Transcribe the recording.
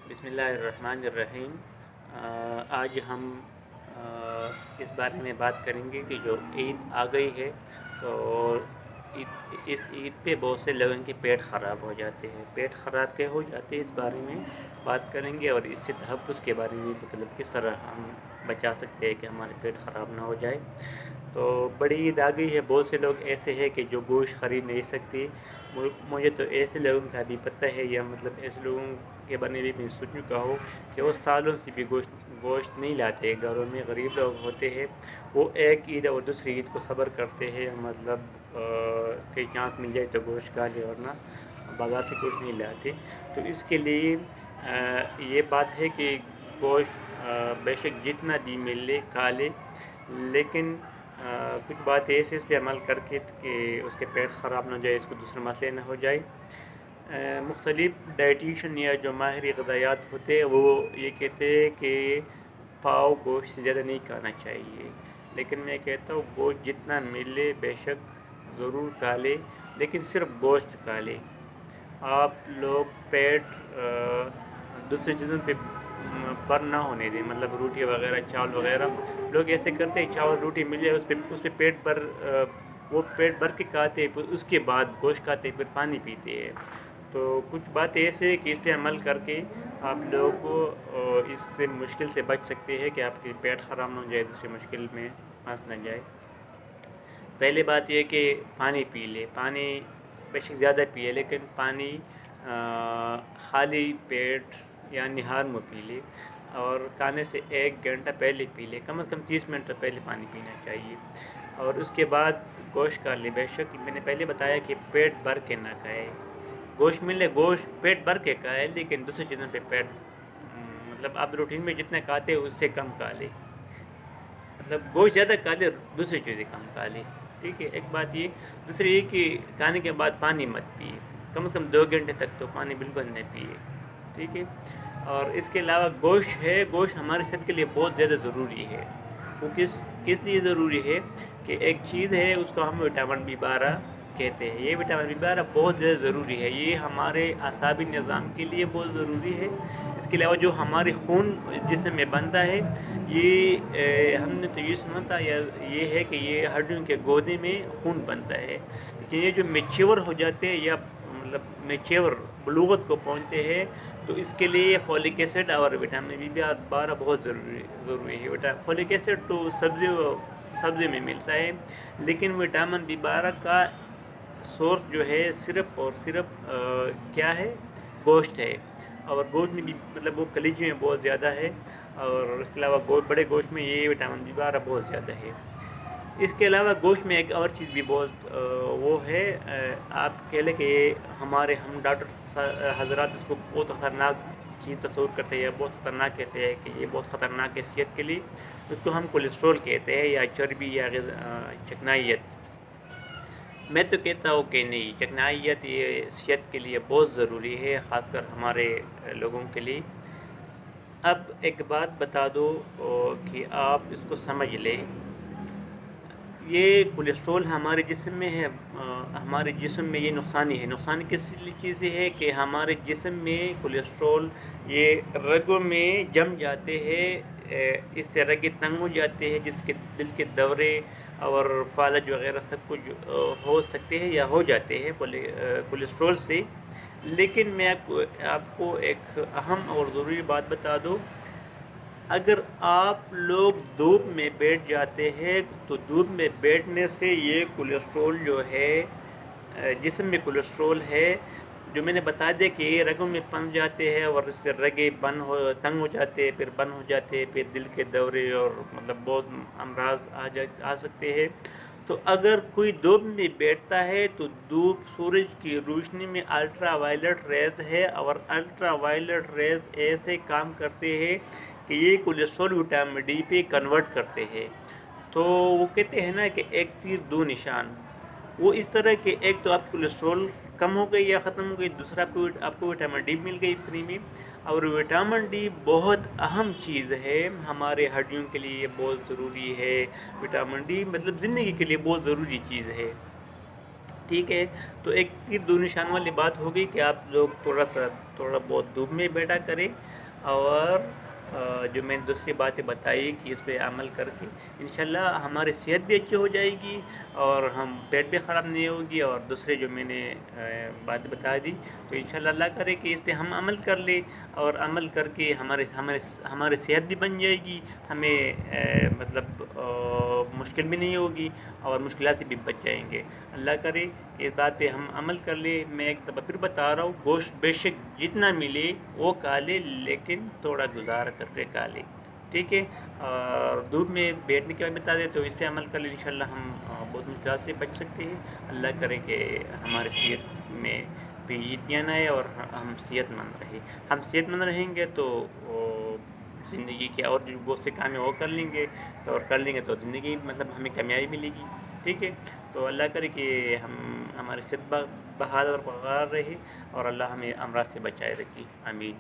بسم اللہ الرحمن الرحیم۔ آج ہم اس بارے میں بات کریں گے کہ جو عید آ گئی ہے تو اس عید پہ بہت سے لوگوں کے پیٹ خراب ہو جاتے ہیں۔ پیٹ خراب کے ہو جاتے ہیں، اس بارے میں بات کریں گے، اور اس سے تحفظ کے بارے میں مطلب کس طرح ہم بچا سکتے ہیں کہ ہمارے پیٹ خراب نہ ہو جائے۔ تو بڑی عید آ گئی ہے، بہت سے لوگ ایسے ہیں کہ جو گوشت خرید نہیں سکتے۔ مجھے تو ایسے لوگوں کا بھی پتہ ہے، یا مطلب ایسے لوگوں کے بارے میں بھی سوچ چکا ہوں کہ وہ سالوں سے بھی گوشت نہیں لاتے۔ گھروں میں غریب لوگ ہوتے ہیں، وہ ایک عید اور دوسری عید کو صبر کرتے ہیں، مطلب کئی چانس مل جائے تو گوشت کھا لے، ورنہ بازار سے کچھ نہیں لاتے۔ تو اس کے لیے یہ بات ہے کہ گوشت بے شک جتنا بھی مل لے کھا لے، لیکن کچھ بات ایسے اس پہ عمل کر کے کہ اس کے پیٹ خراب نہ ہو جائے، اس کو دوسرے مسئلے نہ ہو جائے۔ مختلف ڈائٹیشن یا جو ماہر غذائیات ہوتے ہیں وہ یہ کہتے ہیں کہ پاؤ گوشت سے زیادہ نہیں کھانا چاہیے، لیکن میں کہتا ہوں گوشت جتنا ملے بے شک ضرور کھا لے، لیکن صرف گوشت کھا لے۔ آپ لوگ پیٹ دوسری چیزوں پہ پر نہ ہونے دیں، مطلب روٹی وغیرہ، چاول وغیرہ۔ لوگ ایسے کرتے ہیں، چاول روٹی مل جائے اس پہ پیٹ پر وہ پیٹ بھر کے کھاتے ہیں، پھر اس کے بعد گوشت کھاتے ہیں، پھر پانی پیتے ہیں۔ تو کچھ باتیں ایسے ہیں کہ اس پہ عمل کر کے آپ لوگوں کو اس سے مشکل سے بچ سکتے ہیں کہ آپ کی پیٹ خراب نہ ہو جائے، دوسری مشکل میں پھنس نہ جائے۔ پہلی بات یہ کہ پانی پی لے، پانی بے شک زیادہ پیے، لیکن پانی خالی پیٹ یا نہار میں پی لے، اور کھانے سے 1 گھنٹہ پہلے پی لے، کم از کم 30 منٹ پہلے پانی پینا چاہیے۔ اور اس کے بعد گوشت کھا لے، بے شک میں نے پہلے بتایا کہ پیٹ بھر کے نہ کھائے۔ گوشت ملے، گوشت پیٹ بھر کے کھائے، لیکن دوسری چیزوں پہ پیٹ مطلب آپ روٹین میں جتنا کھاتے ہیں اس سے کم کھا لے، مطلب گوشت زیادہ کھا لے، دوسری چیزیں کم کھا لے، ٹھیک ہے۔ ایک بات یہ، دوسری یہ کہ کھانے کے بعد پانی مت پیے، کم از کم 2 گھنٹے تک تو پانی بالکل نہ پیے، ٹھیک ہے۔ اور اس کے علاوہ گوشت ہے، گوشت ہماری صحت کے لیے بہت زیادہ ضروری ہے۔ وہ کس لیے ضروری ہے کہ ایک چیز ہے، اس کو ہم وٹامن B12 کہتے ہیں۔ یہ وٹامن B12 بہت زیادہ ضروری ہے، یہ ہمارے اعصابی نظام کے لیے بہت ضروری ہے۔ اس کے علاوہ جو ہمارے خون جسم میں بنتا ہے، یہ ہم نے تو یہ سنا تھا، یہ ہے کہ یہ ہڈیوں کے گودے میں خون بنتا ہے، لیکن یہ جو میچور ہو جاتے ہیں یا مطلب میچور بلوغت کو پہنچتے ہیں، تو اس کے لیے فولک ایسڈ اور وٹامن B12 بہت ضروری ہے۔ فولک ایسڈ تو سبزی میں ملتا ہے، لیکن وٹامن B12 کا سورس جو ہے صرف اور صرف کیا ہے؟ گوشت ہے۔ اور گوشت میں بھی مطلب وہ کلیجے میں بہت زیادہ ہے، اور اس کے علاوہ بڑے گوشت میں یہ وٹامن B12 بہت زیادہ ہے۔ اس کے علاوہ گوشت میں ایک اور چیز بھی بہت وہ ہے، آپ کہہ لیں کہ ہم ڈاکٹر حضرات اس کو بہت خطرناک چیز تصور کرتے ہیں، یا بہت خطرناک کہتے ہیں کہ یہ بہت خطرناک ہے صحت کے لیے۔ اس کو ہم کولیسٹرول کہتے ہیں، یا چربی، یا چکنائیت۔ میں تو کہتا ہوں کہ نہیں، چکنائیت یہ صحت کے لیے بہت ضروری ہے، خاص کر ہمارے لوگوں کے لیے۔ اب ایک بات بتا دو کہ آپ اس کو سمجھ لیں، یہ کولیسٹرول ہمارے جسم میں ہے، ہمارے جسم میں یہ نقصانی ہے۔ نقصانی کس چیز سے ہے کہ ہمارے جسم میں کولیسٹرول یہ رگوں میں جم جاتے ہیں، اس سے رگیں تنگ ہو جاتے ہیں، جس کے دل کے دورے اور فالج وغیرہ سب کچھ ہو سکتے ہیں یا ہو جاتے ہیں کولیسٹرول سے۔ لیکن میں آپ کو ایک اہم اور ضروری بات بتا دوں، اگر آپ لوگ دھوپ میں بیٹھ جاتے ہیں تو دھوپ میں بیٹھنے سے یہ کولیسٹرول جو ہے، جسم میں کولیسٹرول ہے جو میں نے بتا دیا کہ یہ رگوں میں پنس جاتے ہیں، اور اس سے رگیں تنگ ہو جاتے ہیں، پھر بند ہو جاتے ہیں، پھر دل کے دورے اور مطلب بہت امراض آ سکتے ہیں۔ تو اگر کوئی دھوپ میں بیٹھتا ہے تو دھوپ سورج کی روشنی میں الٹرا وائلٹ ریز ہے، اور الٹرا وائلٹ ریز ایسے کام کرتے ہیں کہ یہ کولیسٹرول وٹامن ڈی پہ کنورٹ کرتے ہیں۔ تو وہ کہتے ہیں نا کہ ایک تیر دو نشان، وہ اس طرح کہ ایک تو آپ کولیسٹرول کم ہو گئی یا ختم ہو گئی، دوسرا آپ کو وٹامن ڈی مل گئی فری میں۔ اور وٹامن ڈی بہت اہم چیز ہے، ہمارے ہڈیوں کے لیے بہت ضروری ہے۔ وٹامن ڈی مطلب زندگی کے لیے بہت ضروری چیز ہے، ٹھیک ہے۔ تو ایک تیر دو نشان والی بات ہوگی کہ آپ لوگ تھوڑا بہت دھوپ میں بیٹھا کریں، اور جو میں نے دوسری باتیں بتائی کہ اس پہ عمل کر کے انشاءاللہ ہماری صحت بھی اچھی ہو جائے گی اور ہم پیٹ بھی خراب نہیں ہوگی، اور دوسرے جو میں نے بات بتا دی تو انشاءاللہ اللہ کرے کہ اس پہ ہم عمل کر لیں، اور عمل کر کے ہماری صحت بھی بن جائے گی، ہمیں مطلب مشکل بھی نہیں ہوگی اور مشکلات سے بھی بچ جائیں گے۔ اللہ کرے کہ اس بات پہ ہم عمل کر لیں۔ میں ایک دفعہ پھر بتا رہا ہوں، گوشت بے شک جتنا ملے وہ کھا لے، لیکن تھوڑا گزارا کر کے کھا لے، ٹھیک ہے؟ اور دھوپ میں بیٹھنے کے بعد بتا دے تو اس پہ عمل کر لیں، انشاءاللہ ہم بہت مشکلات سے بچ سکتے ہیں۔ اللہ کرے کہ ہمارے صحت میں پیچیدگیاں نہ آئے اور ہم صحت مند رہیں۔ ہم صحت مند رہیں گے تو زندگی کے اور جو بہت سے کام ہیں وہ کر لیں گے، اور کر لیں گے تو زندگی مطلب ہمیں کامیابی ملے گی، ٹھیک ہے؟ تو اللہ کرے کہ ہماری صحت بحال اور برقرار رہے، اور اللہ ہمیں امراض سے بچائے رکھے، آمین۔